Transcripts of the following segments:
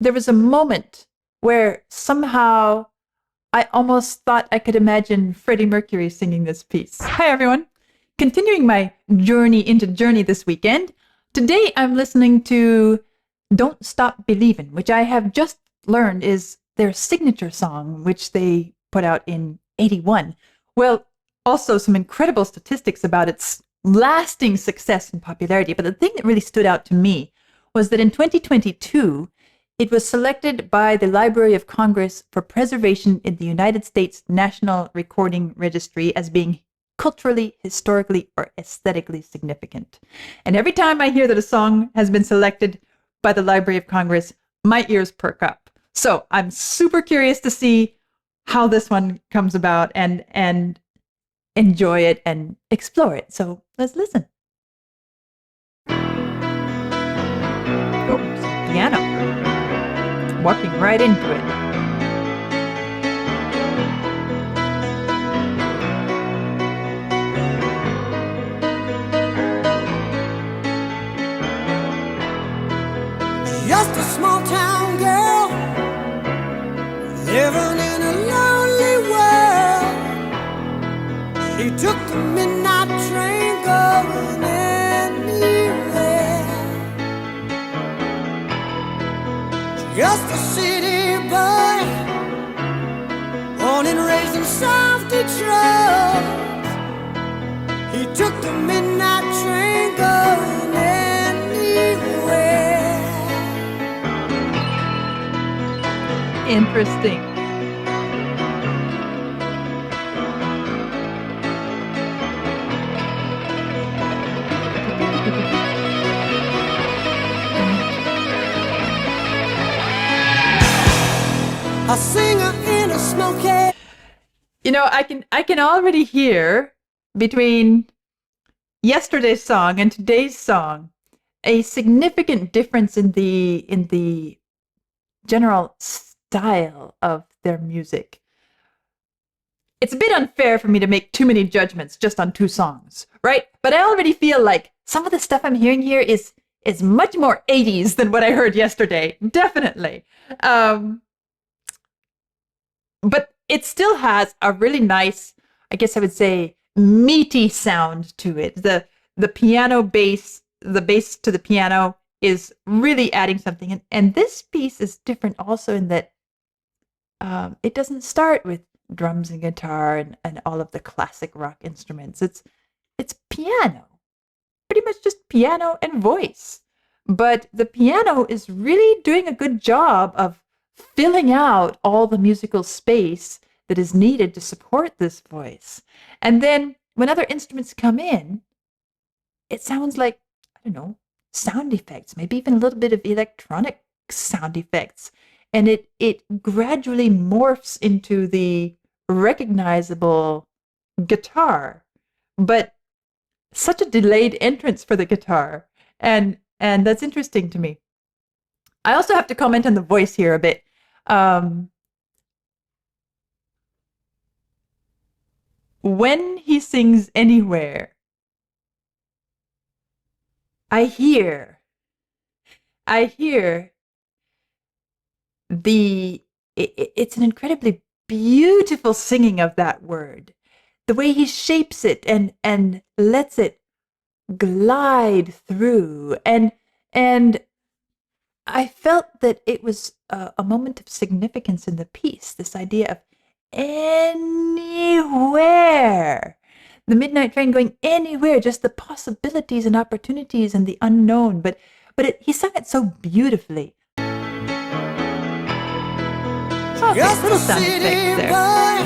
there was a moment where somehow I almost thought I could imagine Freddie Mercury singing this piece. Hi, everyone. Continuing my journey into Journey this weekend, today I'm listening to Don't Stop Believin', which I have just learned is their signature song, which they put out in 81. Well, also some incredible statistics about its lasting success and popularity. But the thing that really stood out to me was that in 2022, it was selected by the Library of Congress for preservation in the United States National Recording Registry as being culturally, historically, or aesthetically significant. And every time I hear that a song has been selected by the Library of Congress, my ears perk up. So I'm super curious to see how this one comes about and enjoy it and explore it. So let's listen. Oh, some piano. Walking right into it. Just a small town girl living in a lonely world. She took the midnight train going anywhere. Just a city boy, born and raised in South Detroit. He took the midnight train going anywhere. Interesting. A singer in a smoky. You know, I can already hear between yesterday's song and today's song a significant difference in the general style of their music. It's a bit unfair for me to make too many judgments just on two songs, right? But I already feel like some of the stuff I'm hearing here is much more 80s than what I heard yesterday. Definitely. But it still has a really nice, I guess I would say, meaty sound to it. The piano bass, the bass to the piano is really adding something. And this piece is different also in that it doesn't start with drums and guitar and all of the classic rock instruments. It's piano, pretty much just piano and voice. But the piano is really doing a good job of filling out all the musical space that is needed to support this voice. And then when other instruments come in, it sounds like, I don't know, sound effects, maybe even a little bit of electronic sound effects. And it gradually morphs into the recognizable guitar, but such a delayed entrance for the guitar. And that's interesting to me. I also have to comment on the voice here a bit. When he sings Anywhere, I hear it's an incredibly beautiful singing of that word. The way he shapes it and lets it glide through. And I felt that it was a moment of significance in the piece, this idea of anywhere. The midnight train going anywhere, just the possibilities and opportunities and the unknown. But he sung it so beautifully. Oh, Just little a sound city effects there. boy,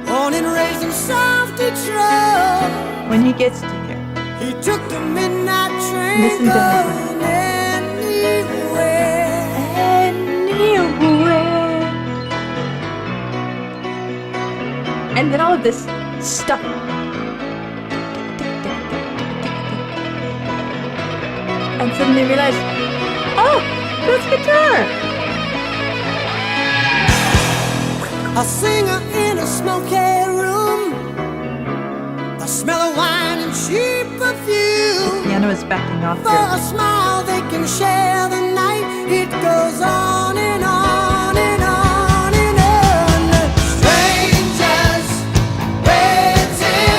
born and raised in South Detroit. When he gets to here, He took the midnight train Listen to going anywhere. anywhere. And then all of this stuff. And suddenly realize, oh, that's guitar. A singer in a smoky room, the smell of wine and cheap perfume. Piano is backing off For here. a smile they can share the night it goes on and on and on and on. Strangers waiting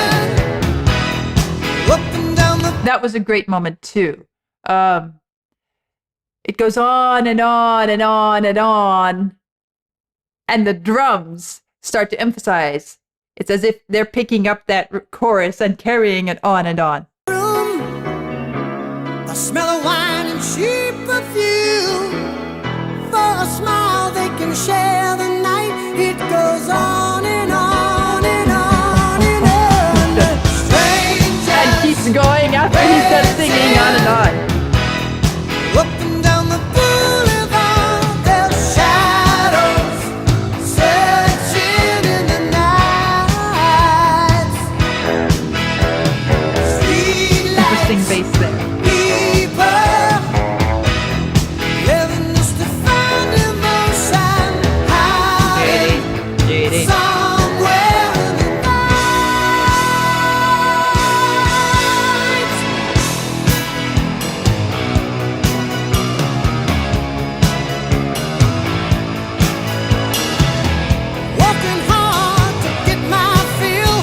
up and down the. That was a great moment too. It goes on and on and on and on. And the drums start to emphasize. It's as if they're picking up that chorus and carrying it on and on. The smell of wine and cheap perfume. For a smile they can share the night. It goes on and on and on and on. And keeps going after he's done singing on and on. Up and down the boulevard, there's shadows searching in the night. Streetlights, Interesting bass there. people living just to find emotion. Hiding JD. somewhere in the night. Working hard to get my fill.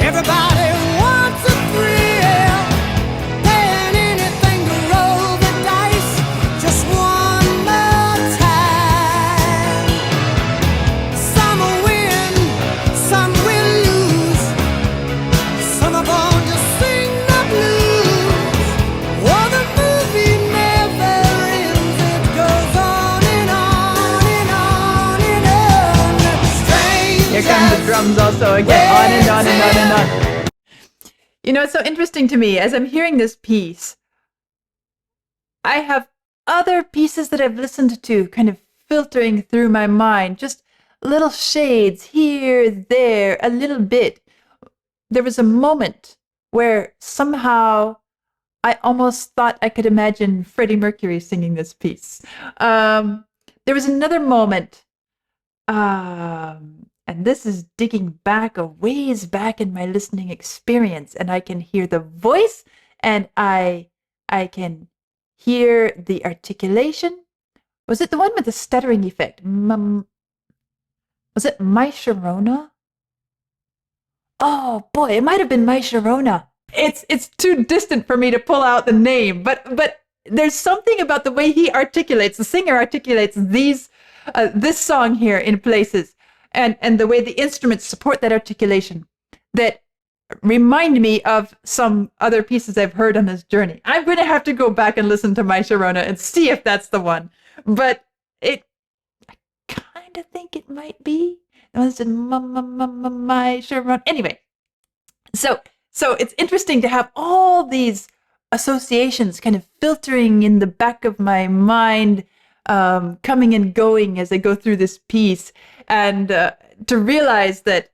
Everybody wants a thrill. Paying anything to roll the dice just one more time. Some will win, some will lose. Some are born to sing the blues. Oh, the movie never ends. It goes on and on and on and on. Here comes the drums also again, on and on and on and on. You know, it's so interesting to me as I'm hearing this piece. I have other pieces that I've listened to kind of filtering through my mind, just little shades here, there, a little bit. There was a moment where somehow I almost thought I could imagine Freddie Mercury singing this piece. There was another moment. And this is digging back a ways back in my listening experience, and I can hear the voice, and I can hear the articulation. Was it the one with the stuttering effect? Was it My Sharona? Oh boy, it might have been My Sharona. It's too distant for me to pull out the name, but there's something about the way he articulates. The singer articulates this song here in places. And the way the instruments support that articulation that remind me of some other pieces I've heard on this journey. I'm going to have to go back and listen to My Sharona and see if that's the one. But I kind of think it might be. The one that said, My Sharona. Anyway, so it's interesting to have all these associations kind of filtering in the back of my mind, coming and going as I go through this piece, and to realize that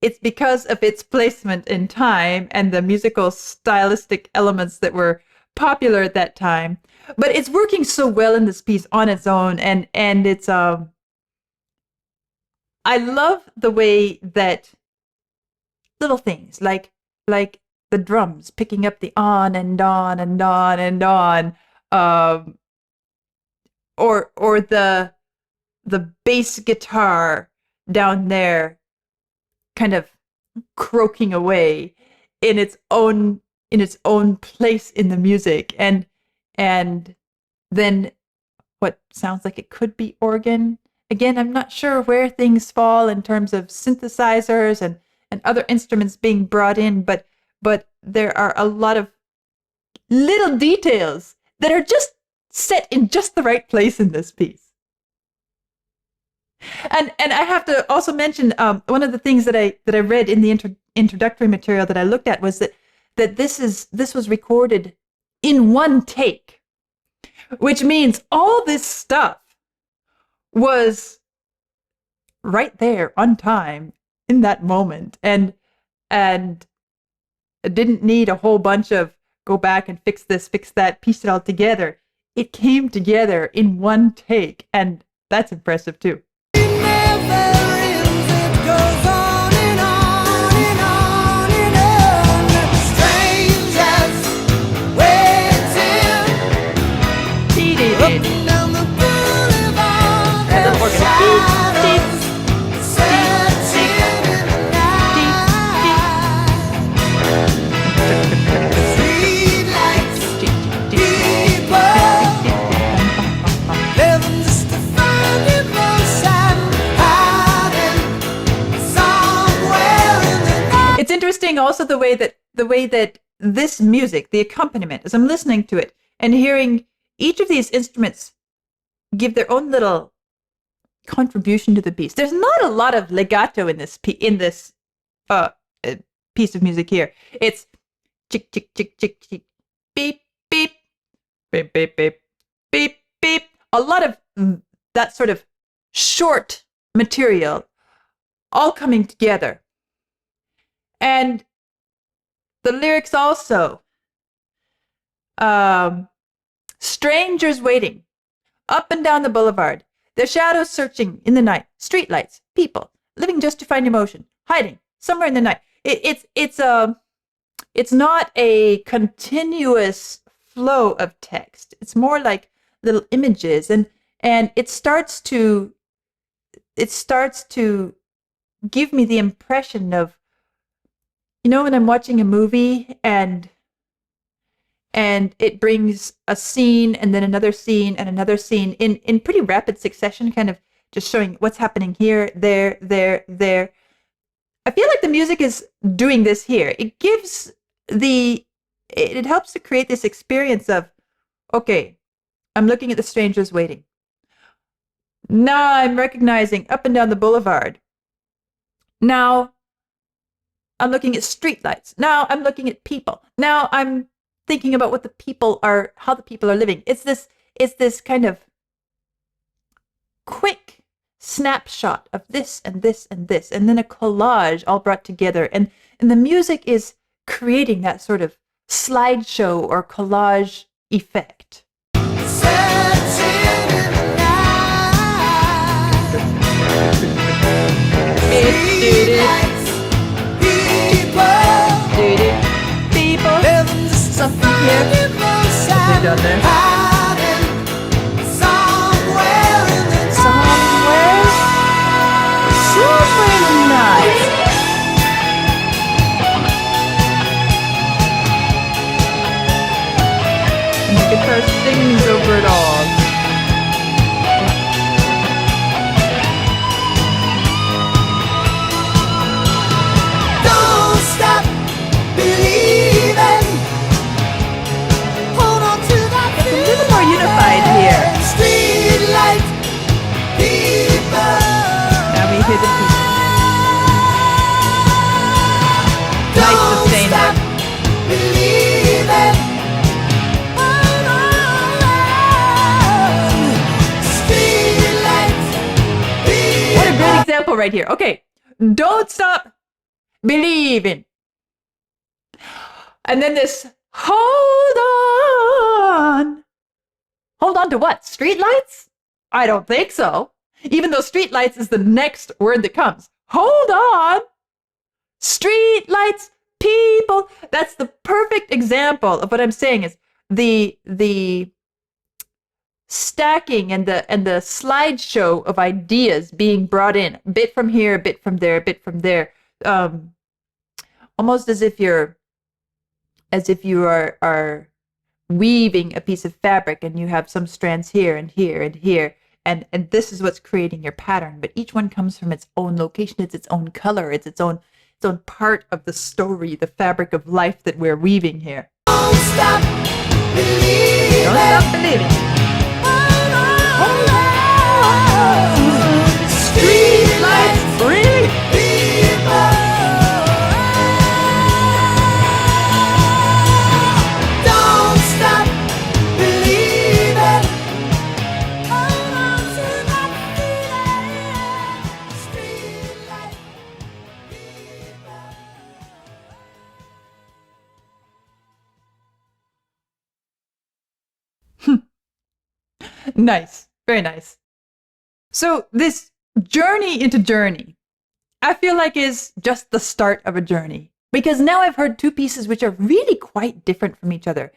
it's because of its placement in time and the musical stylistic elements that were popular at that time. But it's working so well in this piece on its own, and it's I love the way that little things like the drums picking up the on and on and on and on, or the bass guitar down there kind of croaking away in its own place in the music, and then what sounds like it could be organ. Again, I'm not sure where things fall in terms of synthesizers and other instruments being brought in, but there are a lot of little details that are just set in just the right place in this piece. And I have to also mention one of the things that I read in the introductory material that I looked at was that this was recorded in one take, which means all this stuff was right there on time in that moment, and it didn't need a whole bunch of go back and fix this, fix that, piece it all together. It came together in one take, and that's impressive too. Deep, down the boulevard, and the organ. Deep, deep, searching in the night. Streetlights, living just to find emotion, hiding somewhere in the night. It's interesting also the way that this music, the accompaniment, as I'm listening to it and hearing each of these instruments give their own little contribution to the piece. There's not a lot of legato in this piece of music here. It's chick chick chick chick chick, beep beep, beep beep beep, beep beep. A lot of that sort of short material all coming together. And the lyrics also. Strangers waiting up and down the boulevard, their shadows searching in the night, streetlights, people living just to find emotion, hiding somewhere in the night. It's not a continuous flow of text. It's more like little images, and it starts to give me the impression of, you know, when I'm watching a movie and it brings a scene and then another scene and another scene in pretty rapid succession, kind of just showing what's happening here, there, there, there. I feel like the music is doing this here. It helps to create this experience of, okay, I'm looking at the strangers waiting. Now I'm recognizing up and down the boulevard. Now I'm looking at streetlights. Now I'm looking at people. Now I'm thinking about what the people are, how the people are living. It's this kind of quick snapshot of this and this and this, and then a collage all brought together. And the music is creating that sort of slideshow or collage effect. People, something here, something down there. Somewhere super nice. And the guitar sings over it all. Don't stop believing. Hold on to that It's a little more unified here. streetlight people. Now we hear the people. Nice Don't sustain stop there. believing. Hold on. Streetlight people. What a great example right here. Okay, don't stop believing. And then this, hold on. Hold on to what? Streetlights? I don't think so. Even though streetlights is the next word that comes. Hold on. Streetlights, people. That's the perfect example of what I'm saying is the stacking and the slideshow of ideas being brought in, a bit from here, a bit from there, a bit from there, almost as if you are weaving a piece of fabric and you have some strands here and here and here, and this is what's creating your pattern. But each one comes from its own location. It's its own color. It's its own part of the story, the fabric of life that we're weaving here. Don't stop believing. Don't stop believing. Streetlights Really? people. Don't stop believing. Hold on to that feeling. Streetlight people. Nice. Very nice. So this journey into journey, I feel like is just the start of a journey, because now I've heard two pieces which are really quite different from each other.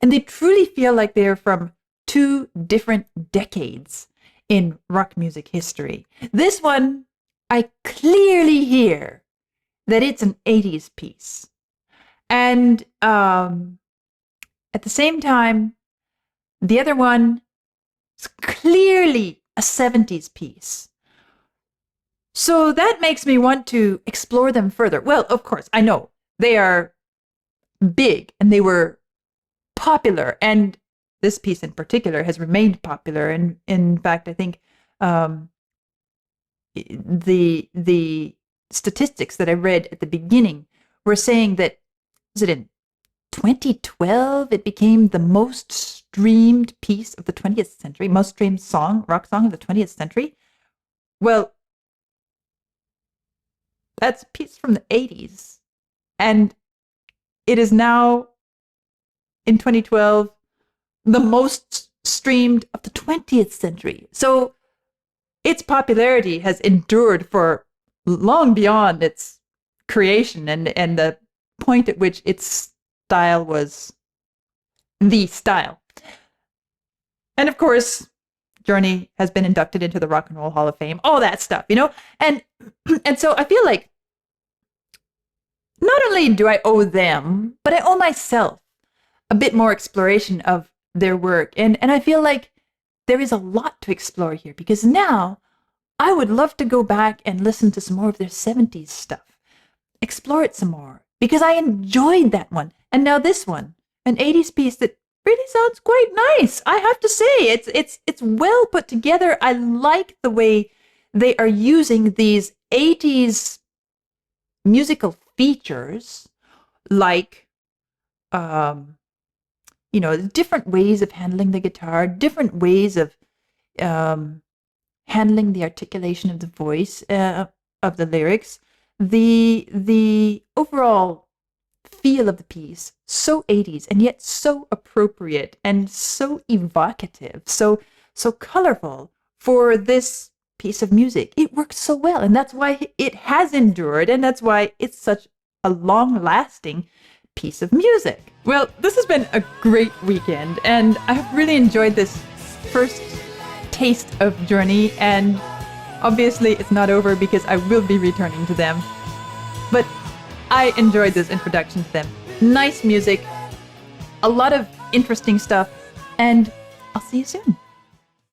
And they truly feel like they're from two different decades in rock music history. This one, I clearly hear that it's an 80s piece. And at the same time, the other one is clearly a 70s piece. So that makes me want to explore them further. Well, of course, I know they are big and they were popular, and this piece in particular has remained popular. And in fact, I think the statistics that I read at the beginning were saying that, was it in 2012, it became the most streamed piece of the 20th century, most streamed rock song of the 20th century. Well, that's a piece from the 80s. And it is now, in 2012, the most streamed of the 20th century. So its popularity has endured for long beyond its creation and the point at which its style was the style. And of course, Journey has been inducted into the Rock and Roll Hall of Fame, all that stuff, you know? And so I feel like not only do I owe them, but I owe myself a bit more exploration of their work. And I feel like there is a lot to explore here, because now I would love to go back and listen to some more of their 70s stuff, explore it some more, because I enjoyed that one. And now this one, an 80s piece that really sounds quite nice. I have to say, it's well put together. I like the way they are using these 80s musical features, like different ways of handling the guitar, different ways of handling the articulation of the voice, of the lyrics, the overall feel of the piece, so 80s and yet so appropriate and so evocative, so colorful for this piece of music. It works so well, and that's why it has endured, and that's why it's such a long-lasting piece of music. Well, this has been a great weekend, and I've really enjoyed this first taste of Journey, and obviously it's not over because I will be returning to them. But I enjoyed this introduction to them. Nice music, a lot of interesting stuff, and I'll see you soon.